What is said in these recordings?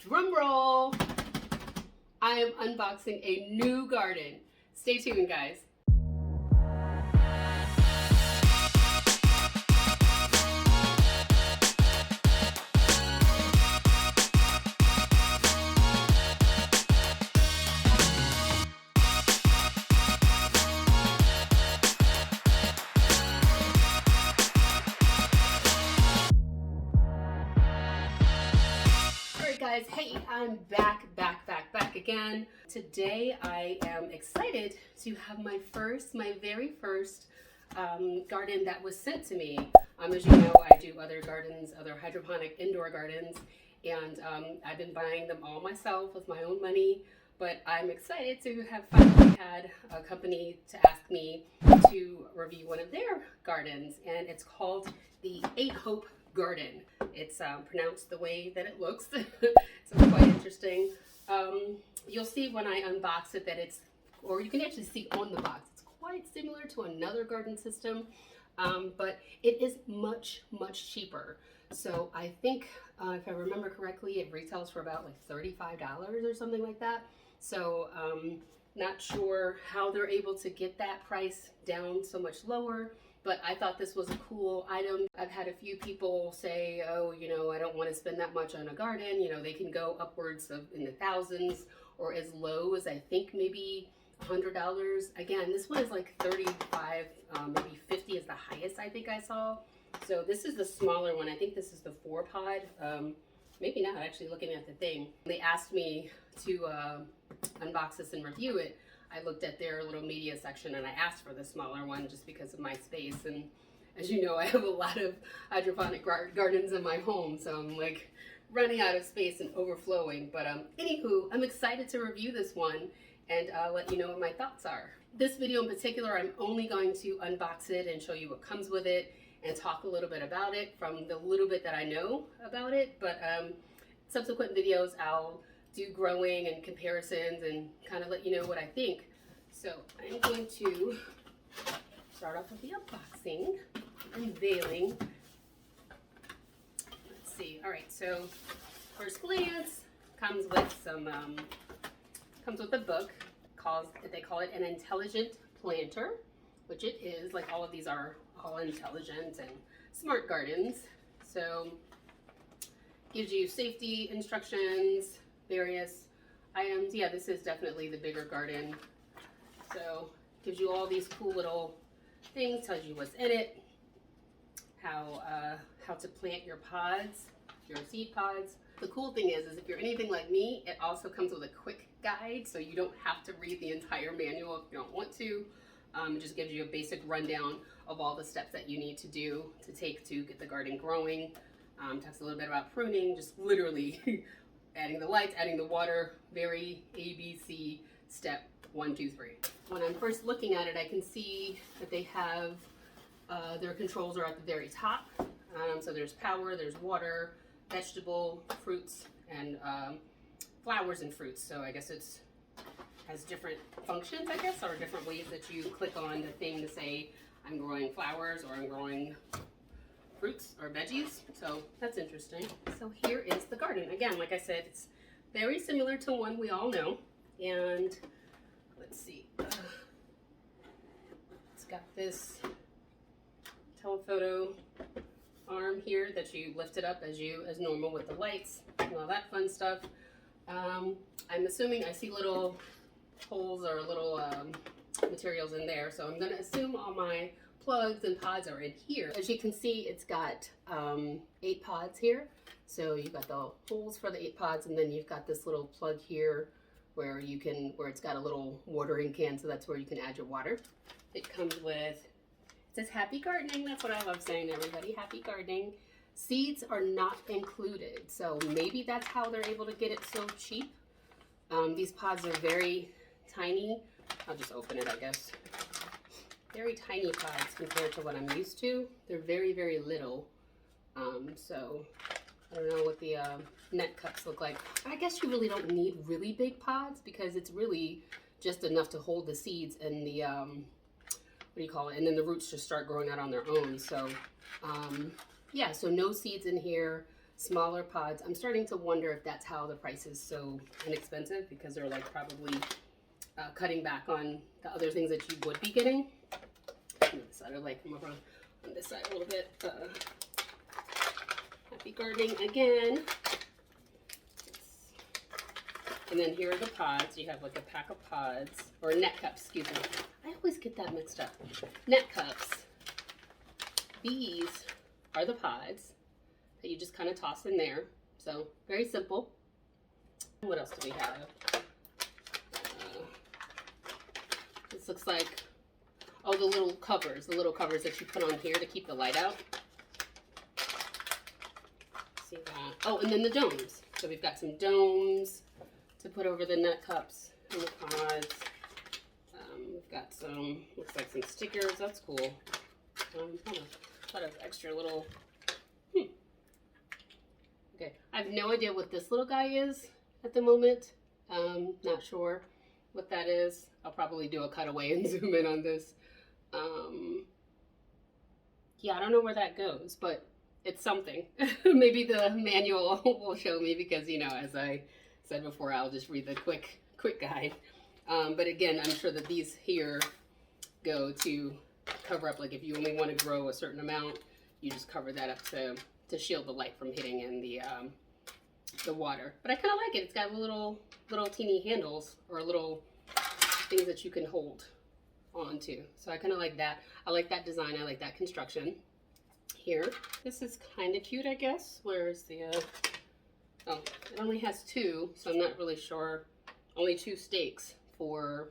Drum roll! I am unboxing a new garden. Stay tuned, guys. Guys, hey, I'm back again. Today I am excited to have my very first garden that was sent to me. As you know, I do other gardens, other hydroponic indoor gardens, and I've been buying them all myself with my own money, but I'm excited to have finally had a company to ask me to review one of their gardens, and it's called the Ahopegarden. It's pronounced the way that it looks. So quite interesting. You'll see when I unbox it that it's, or you can actually see on the box, it's quite similar to another garden system, but it is much cheaper. So I think, if I remember correctly, it retails for about like $35 or something like that. So not sure how they're able to get that price down so much lower. But I thought this was a cool item. I've had a few people say, oh, you know, I don't want to spend that much on a garden. You know, they can go upwards of in the thousands or as low as I think maybe $100. Again, this one is like 35, maybe 50 is the highest I think I saw. So this is the smaller one. I think this is the 4-pod. Maybe not, actually looking at the thing. They asked me to unbox this and review it. I looked at their little media section and I asked for the smaller one just because of my space. And as you know, I have a lot of hydroponic gardens in my home, so I'm like running out of space and overflowing. But anywho, I'm excited to review this one and let you know what my thoughts are. This video in particular, I'm only going to unbox it and show you what comes with it and talk a little bit about it from the little bit that I know about it. But subsequent videos, I'll do growing and comparisons and kind of let you know what I think. So I'm going to start off with the unboxing, unveiling. Let's see. All right, so first glance comes with some comes with a book called, they call it an intelligent planter, which it is. Like all of these are all intelligent and smart gardens. So gives you safety instructions, various items. Yeah, this is definitely the bigger garden. So gives you all these cool little things, tells you what's in it, how to plant your pods, your seed pods. The cool thing is if you're anything like me, it also comes with a quick guide, so you don't have to read the entire manual if you don't want to. It just gives you a basic rundown of all the steps that you need to do to take to get the garden growing. Talks a little bit about pruning, just literally adding the lights, adding the water, very ABC step 1, 2, 3. When I'm first looking at it, I can see that they have their controls are at the very top. So there's power, there's water, vegetable, fruits, and flowers and fruits. So I guess it's has different functions, I guess, or different ways that you click on the thing to say I'm growing flowers or I'm growing fruits or veggies. So that's interesting. So here is the garden. Again, like I said, it's very similar to one we all know. And let's see, it's got this telephoto arm here that you lift it up as normal with the lights and all that fun stuff. I'm assuming I see little holes or little materials in there, so I'm going to assume all my plugs and pods are in here. As you can see, it's got 8 pods here. So you've got the holes for the 8 pods, and then you've got this little plug here where it's got a little watering can, so that's where you can add your water. It comes with, it says happy gardening. That's what I love saying, everybody, happy gardening. Seeds are not included, so maybe that's how they're able to get it so cheap. These pods are very tiny. I'll just open it, I guess. Very tiny pods compared to what I'm used to. They're very little. So I don't know what the net cups look like. I guess you really don't need really big pods because it's really just enough to hold the seeds and the what do you call it? And then the roots just start growing out on their own. So yeah, so no seeds in here. smaller pods. I'm starting to wonder if that's how the price is so inexpensive, because they're like probably cutting back on the other things that you would be getting. On this side, like come over on this side a little bit. Happy gardening again. And then here are the pods. You have like a pack of pods, or net cups, excuse me. I always get that mixed up. Net cups. These are the pods that you just kind of toss in there. So very simple. What else do we have? This looks like, oh, the little covers that you put on here to keep the light out. See that? Oh, and then the domes. So we've got some domes to put over the nut cups and the pods. We've got some, looks like some stickers. That's cool. A lot of extra little. Okay, I have no idea what this little guy is at the moment. Not sure what that is. I'll probably do a cutaway and zoom in on this. Yeah, I don't know where that goes, but it's something. Maybe the manual will show me, because, you know, as I said before, I'll just read the quick guide. But again, I'm sure that these here go to cover up, like if you only want to grow a certain amount, you just cover that up to shield the light from hitting in the water. But I kind of like it. It's got little teeny handles, or little things that you can hold onto. So I kind of like that. I like that design. I like that construction. Here, this is kind of cute, I guess. Where's the oh, it only has 2, so I'm not really sure. Only 2 stakes for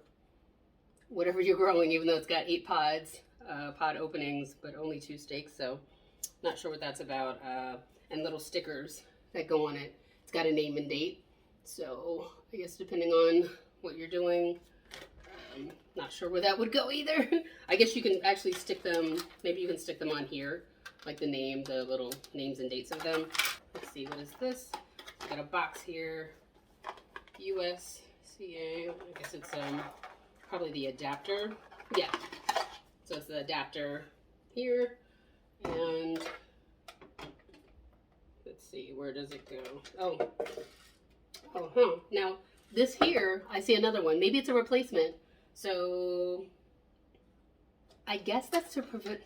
whatever you're growing, even though it's got 8 pods, pod openings, but only 2 stakes. So not sure what that's about. And little stickers that go on it. It's got a name and date. So I guess depending on what you're doing, not sure where that would go either. I guess you can actually stick them, maybe you can stick them on here, like the name, the little names and dates of them. Let's see, what is this? Got a box here, USCA, I guess it's probably the adapter. Yeah, so it's the adapter here, and let's see, where does it go? Oh, now this here, I see another one. Maybe it's a replacement. So I guess that's to prevent,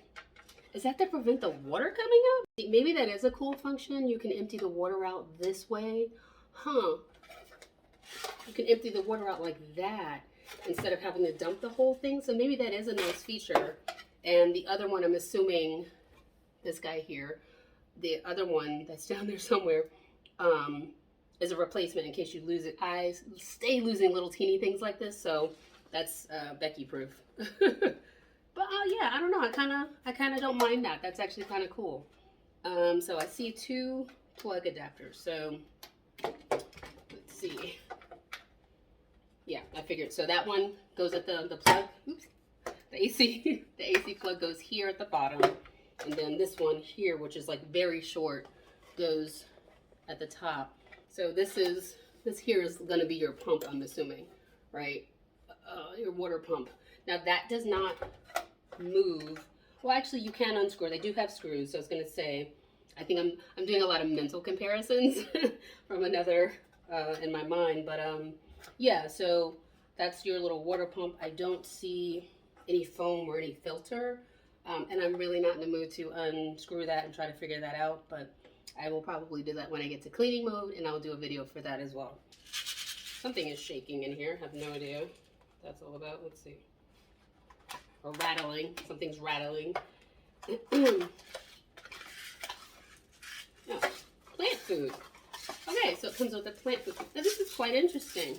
is that to prevent the water coming out? Maybe that is a cool function. You can empty the water out this way. Huh. You can empty the water out like that instead of having to dump the whole thing. So maybe that is a nice feature. And the other one, I'm assuming, this guy here, the other one that's down there somewhere, is a replacement in case you lose it. I stay losing little teeny things like this, so that's Becky proof. But yeah, I don't know. I kind of don't mind that. That's actually kind of cool. So I see 2 plug adapters. So let's see. Yeah, I figured. So that one goes at the plug. Oops. The AC plug goes here at the bottom, and then this one here, which is like very short, goes at the top. So this here is going to be your pump, I'm assuming, right? Your water pump. Now that does not move. Well, actually, you can unscrew. They do have screws. So I was going to say, I think I'm doing a lot of mental comparisons from another in my mind. But yeah, so that's your little water pump. I don't see any foam or any filter, and I'm really not in the mood to unscrew that and try to figure that out. But I will probably do that when I get to cleaning mode, and I'll do a video for that as well. Something is shaking in here. I have no idea what that's all about. Let's see. Or rattling. Something's rattling. Oh, plant food. Okay, so it comes with the plant food. Now this is quite interesting.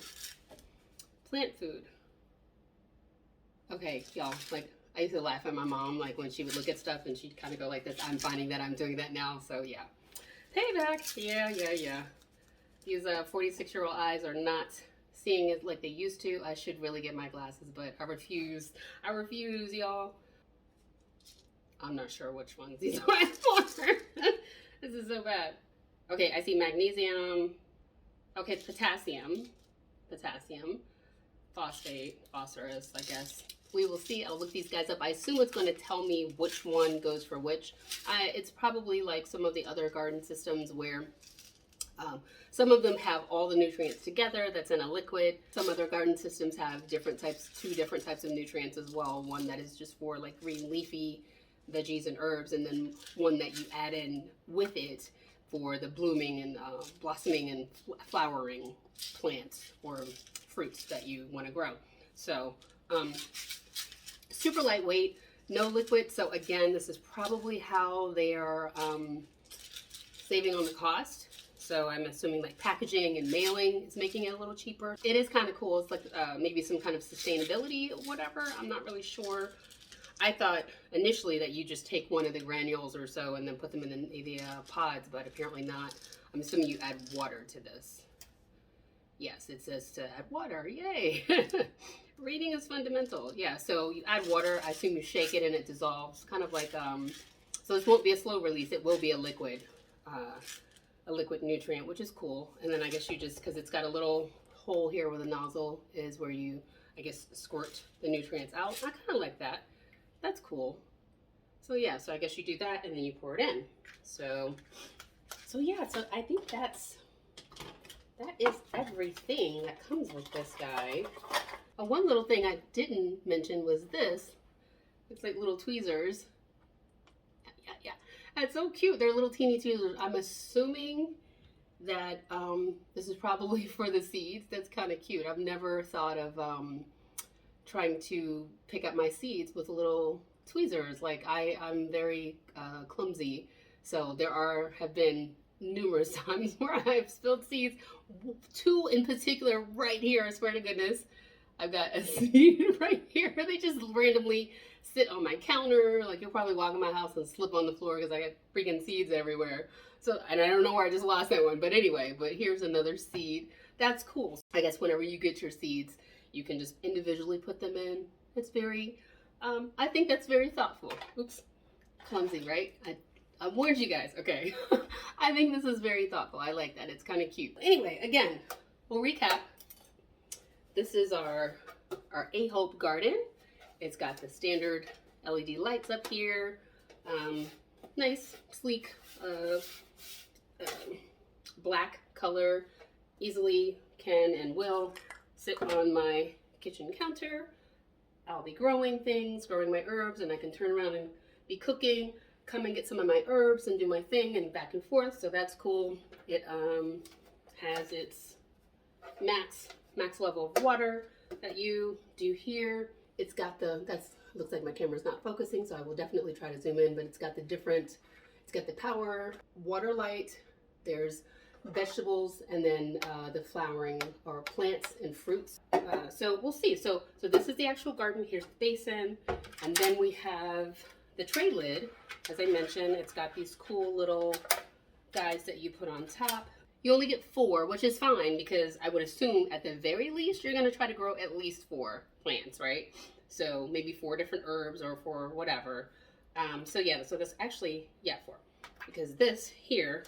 Plant food. Okay, y'all, like, I used to laugh at my mom, like, when she would look at stuff and she'd kind of go like this. I'm finding that I'm doing that now, so yeah. Payback. Yeah. These 46-year-old eyes are not seeing it like they used to. I should really get my glasses, but I refuse. I refuse, y'all. I'm not sure which ones these are for. This is so bad. Okay, I see magnesium. Okay, potassium. Phosphate, phosphorus, I guess. We will see. I'll look these guys up. I assume it's going to tell me which one goes for which. It's probably like some of the other garden systems where some of them have all the nutrients together that's in a liquid. Some other garden systems have different types, 2 different types of nutrients as well. One that is just for like green leafy veggies and herbs, and then one that you add in with it for the blooming and blossoming and flowering plants or fruits that you want to grow. So super lightweight, no liquid. So again, this is probably how they are saving on the cost. So I'm assuming like packaging and mailing is making it a little cheaper. It is kind of cool. It's like maybe some kind of sustainability or whatever. I'm not really sure. I thought initially that you just take one of the granules or so and then put them in the pods, but apparently not. I'm assuming you add water to this. Yes, it says to add water. Yay! Reading is fundamental. Yeah, so you add water. I assume you shake it and it dissolves. Kind of like, so this won't be a slow release. It will be a liquid nutrient, which is cool. And then I guess you just, because it's got a little hole here where the nozzle is where you, I guess, squirt the nutrients out. I kind of like that. That's cool. So yeah, so I guess you do that and then you pour it in. So yeah, so I think that is everything that comes with this guy. One little thing I didn't mention was this. It's like little tweezers. Yeah. That's so cute. They're little teeny tweezers. I'm assuming that this is probably for the seeds. That's kind of cute. I've never thought of trying to pick up my seeds with little tweezers. Like I'm very clumsy. So there have been numerous times where I've spilled seeds. 2 in particular right here, I swear to goodness. I've got a seed right here. They just randomly sit on my counter. Like you'll probably walk in my house and slip on the floor because I got freaking seeds everywhere. So, and I don't know where I just lost that one. But anyway, but here's another seed. That's cool. I guess whenever you get your seeds, you can just individually put them in. It's very, I think that's very thoughtful. Oops, clumsy, right? I warned you guys. Okay. I think this is very thoughtful. I like that. It's kind of cute. Anyway, again, we'll recap. This is our Ahopegarden. It's got the standard LED lights up here. Nice, sleek, black color. Easily can and will sit on my kitchen counter. I'll be growing things, growing my herbs, and I can turn around and be cooking, come and get some of my herbs and do my thing and back and forth. So that's cool. It has its max level of water that you do here. It's got looks like my camera's not focusing, so I will definitely try to zoom in, but it's got the power, water light, there's vegetables, and then the flowering or plants and fruits. So we'll see. So this is the actual garden. Here's the basin, and then we have the tray lid. As I mentioned, it's got these cool little guys that you put on top. You only get 4, which is fine because I would assume at the very least you're going to try to grow at least 4 plants, right? So maybe 4 different herbs or 4 whatever. So yeah, so that's actually, 4, because this here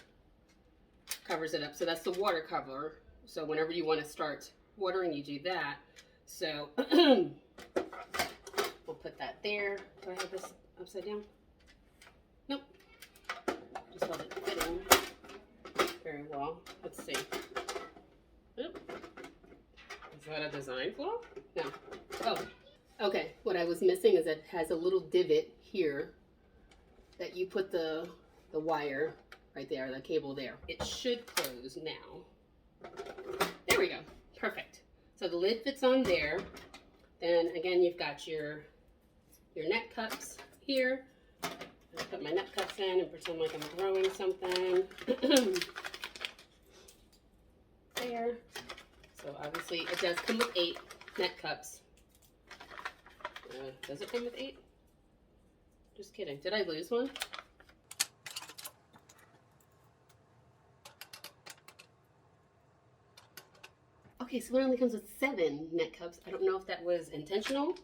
covers it up. So that's the water cover. So whenever you want to start watering, you do that. So we'll put that there. Do I have this upside down? Nope. Just let it fit in very well. Let's see. Oop. Is that a design flaw? No. Oh, okay. What I was missing is it has a little divot here that you put the wire right there, the cable there. It should close now. There we go. Perfect. So the lid fits on there. Then again, you've got your net cups here. I put my net cups in and pretend like I'm growing something. There. So obviously it does come with 8 net cups. Does it come with 8? Just kidding. Did I lose one? Okay, so it only comes with 7 net cups. I don't know if that was intentional.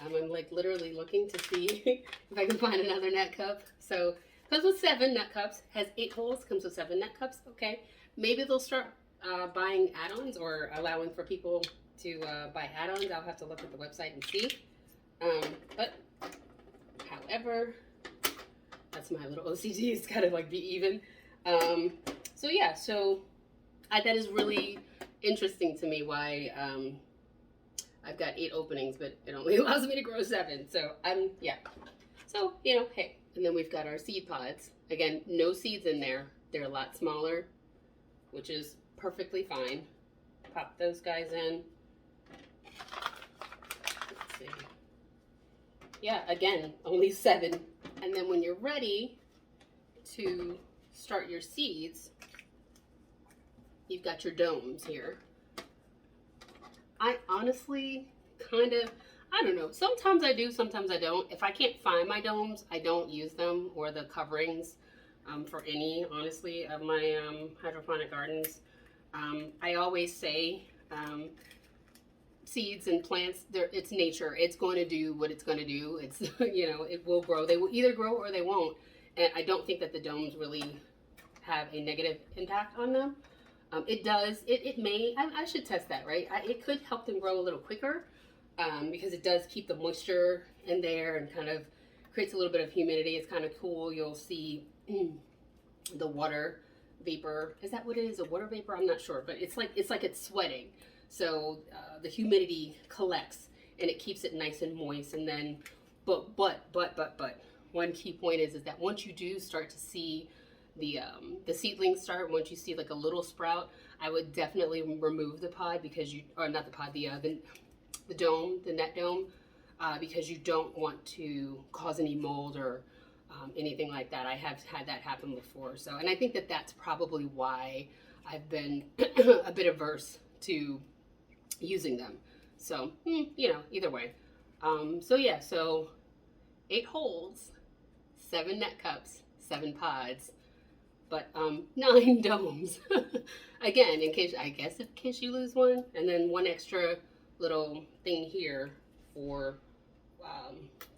I'm like literally looking to see if I can find another net cup. So it comes with 7 net cups, has 8 holes, comes with 7 net cups. Okay, maybe they'll start buying add-ons or allowing for people to buy add-ons. I'll have to look at the website and see. But however, that's my little OCD. It's gotta like be even. So yeah, so that is really interesting to me why I've got 8 openings, but it only allows me to grow 7. So yeah. So, you know, hey. And then we've got our seed pods. Again, no seeds in there. They're a lot smaller, which is perfectly fine. Pop those guys in. Let's see. Yeah, again, only 7. And then when you're ready to start your seeds, you've got your domes here. I honestly I don't know. Sometimes I do, sometimes I don't. If I can't find my domes, I don't use them, or the coverings for any, honestly, of my hydroponic gardens. I always say seeds and plants, it's nature. It's going to do what it's going to do. It's, you know, it will grow. They will either grow or they won't. And I don't think that the domes really have a negative impact on them. It does. It may. I should test that, right? It could help them grow a little quicker because it does keep the moisture in there and kind of creates a little bit of humidity. It's kind of cool. You'll see the water vapor. Is that what it is? A water vapor? I'm not sure, but it's like it's sweating. So the humidity collects and it keeps it nice and moist. And then, but one key point is that once you do start to see the seedlings start, once you see like a little sprout, I would definitely remove the pod because or not the pod, the dome, the net dome, because you don't want to cause any mold or anything like that. I have had that happen before. So, and I think that that's probably why I've been a bit averse to using them. So, you know, either way. So yeah, so 8 holes, 7 net cups, 7 pods, but 9 domes. Again, in case you lose one, and then 1 extra little thing here for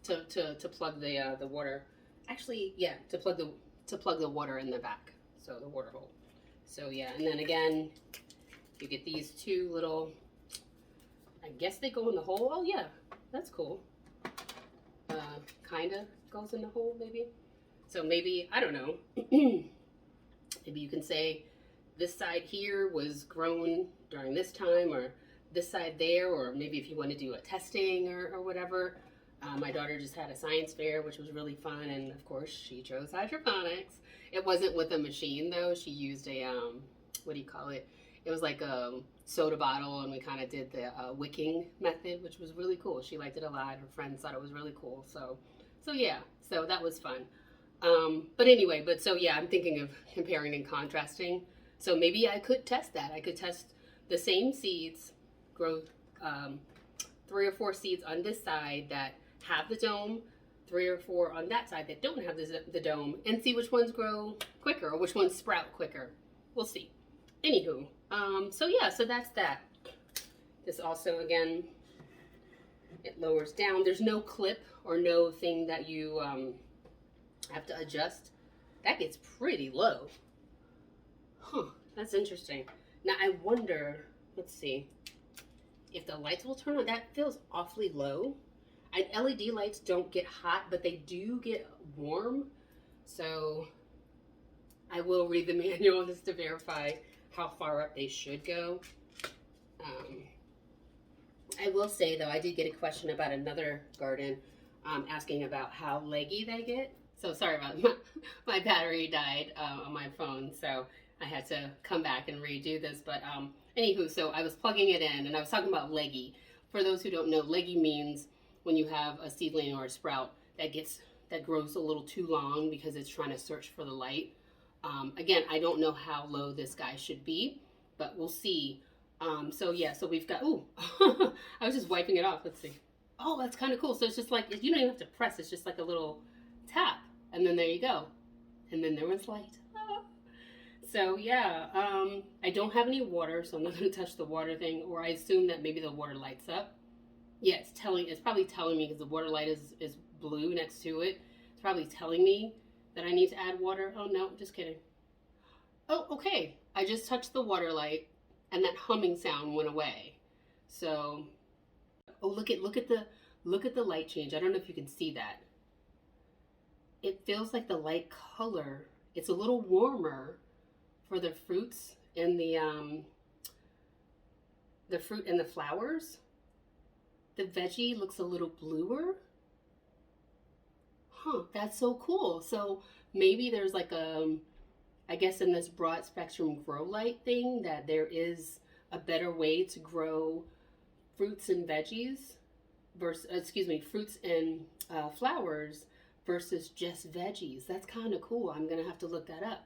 to plug the water. Actually, yeah, to plug the water in the back, so the water hole. So yeah, and then again, you get these 2 little. I guess they go in the hole. Oh yeah, that's cool. Kinda goes in the hole, maybe. So maybe, I don't know. Maybe you can say this side here was grown during this time, or this side there, or maybe if you want to do a testing or whatever. My daughter just had a science fair, which was really fun, and of course she chose hydroponics. It wasn't with a machine though. She used a what do you call it? It was like a soda bottle, and we kind of did the wicking method, which was really cool. She liked it a lot. Her friends thought it was really cool. So yeah, so that was fun. But anyway, so yeah, I'm thinking of comparing and contrasting. So maybe I could test that. I could test the same seeds, grow 3 or 4 seeds on this side that have the dome, 3 or 4 on that side that don't have the dome, and see which ones grow quicker or which ones sprout quicker. We'll see. Anywho, so yeah, so that's that. This also, again, it lowers down. There's no clip or no thing that you have to adjust. That gets pretty low. Huh, that's interesting. Now I wonder, let's see, if the lights will turn on. That feels awfully low. And LED lights don't get hot, but they do get warm. So I will read the manual just to verify how far up they should go. I will say though, I did get a question about another garden asking about how leggy they get. So sorry about my battery died on my phone, so I had to come back and redo this. But anywho, so I was plugging it in and I was talking about leggy. For those who don't know, leggy means when you have a seedling or a sprout that grows a little too long because it's trying to search for the light. Again, I don't know how low this guy should be, but we'll see. So yeah, so we've got, ooh, I was just wiping it off. Let's see. Oh, that's kind of cool. So it's just like, you don't even have to press. It's just like a little tap. And then there you go. And then there was light. Ah. So yeah, I don't have any water, so I'm not going to touch the water thing, or I assume that maybe the water lights up. Yeah, it's probably telling me because the water light is blue next to it. It's probably telling me that I need to add water. Oh no, just kidding. Oh, okay. I just touched the water light and that humming sound went away. So, oh, look at Look at the light change. I don't know if you can see that. It feels like the light color, it's a little warmer for the fruits and the fruit and the flowers. The veggie looks a little bluer. Huh, that's so cool. So maybe there's like I guess in this broad spectrum grow light thing that there is a better way to grow fruits and veggies versus, fruits and flowers versus just veggies. That's kind of cool. I'm gonna have to look that up.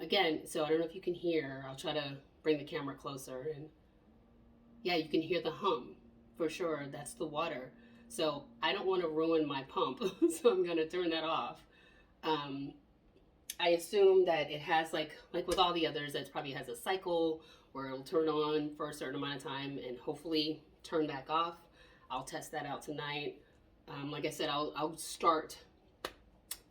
Again, so I don't know if you can hear. I'll try to bring the camera closer, and yeah, you can hear the hum for sure. That's the water. So I don't want to ruin my pump, so I'm gonna turn that off. I assume that it has like with all the others, it probably has a cycle where it'll turn on for a certain amount of time and hopefully turn back off. I'll test that out tonight. Like I said, I'll start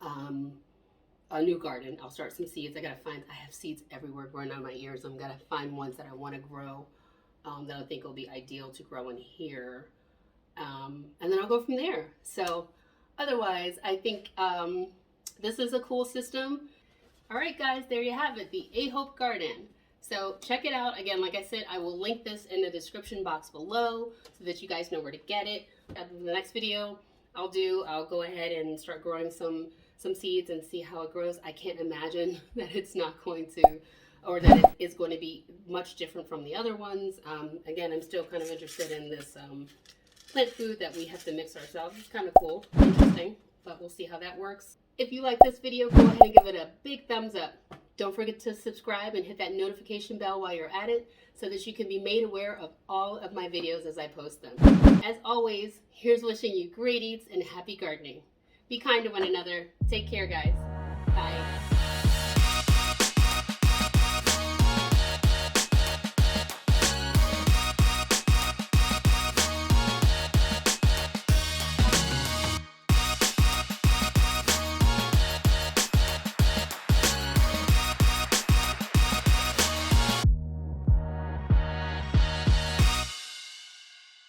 a new garden. I'll start some seeds. I have seeds everywhere growing out of my ears. I'm gonna find ones that I want to grow that I think will be ideal to grow in here. And then I'll go from there. So otherwise, I think this is a cool system. All right, guys, there you have it, the Ahopegarden. So check it out. Again, like I said, I will link this in the description box below so that you guys know where to get it. The next video I'll go ahead and start growing some seeds and see how it grows. I can't imagine that it's not going to, or that it is going to be much different from the other ones. Again, I'm still kind of interested in this plant food that we have to mix ourselves. It's kind of cool, interesting, but we'll see how that works. If you like this video, go ahead and give it a big thumbs up. Don't forget to subscribe and hit that notification bell while you're at it so that you can be made aware of all of my videos as I post them. As always, here's wishing you great eats and happy gardening. Be kind to one another. Take care, guys. Bye.